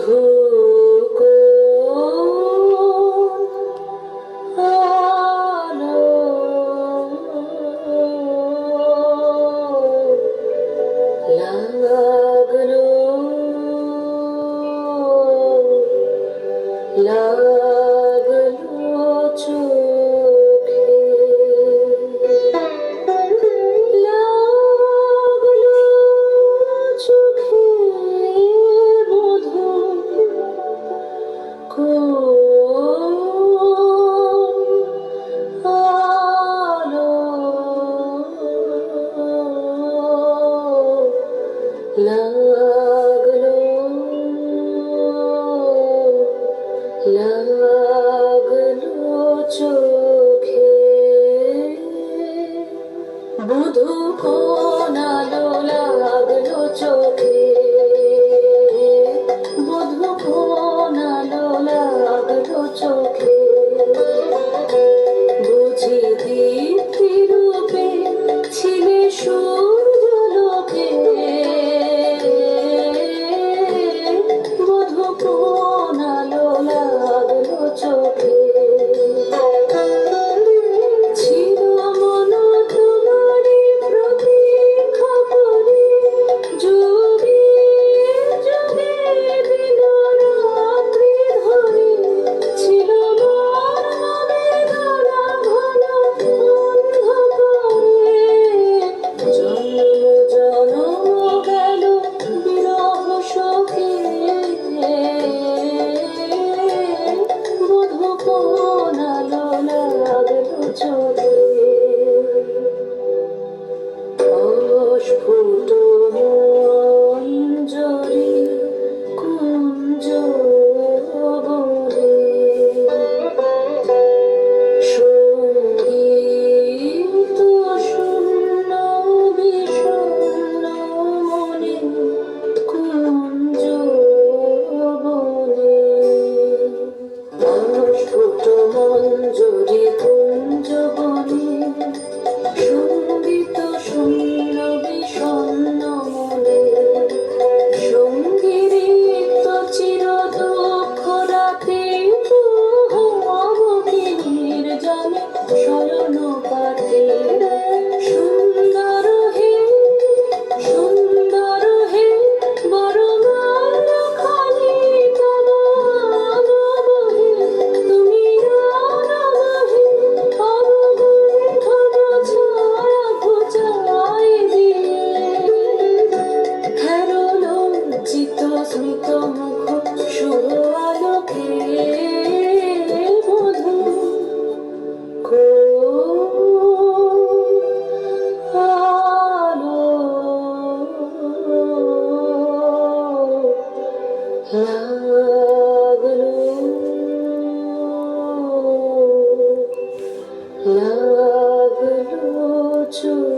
বধূ আলো লাগলো লাগলো চোখে লাগলো চোখে বধূ আলো লাগলো লাগলো চোখে বধূ কোন আলো লাগলো চোখে বধূ কোন আলো লাগলো চোখে বুঝি দীপ্তি রূপে ছিলে সূর্যলোকে বধূ কোন আলো লাগলো চোখে ছিল মন তোমারই প্রতীক্ষা করে যুগে যুগে দিন রাত্রি ধরে ছিল মন বেদনা ঘন অন্ধকারে জন্ম জনম গেল বিরহ শোকে বধূ কোন আলো লাগলো চোখে অস্ফুট মঞ্জরি কুঞ্জ বনে সঙ্গীত শূন্য বিষণ্ণ মনে কুঞ্জ বনে অস্ফুট মঞ্জরি কুঞ্জ বনে সঙ্গীত শূন্য বিষণ্ণ মনে সঙ্গীত চির দুঃখ রাতে অবকিনীর জানে শয়ন পাতে সুন্দর হে বরমাল খালি তোমার বহে তুমি রানবহে অবগুণ্ঠন ছায়া ঘুচাই দিয়ে হেরো লজ্জিত স্মিত মুখ শুভ আলোকে বধূ আলো লাগলো লাগলো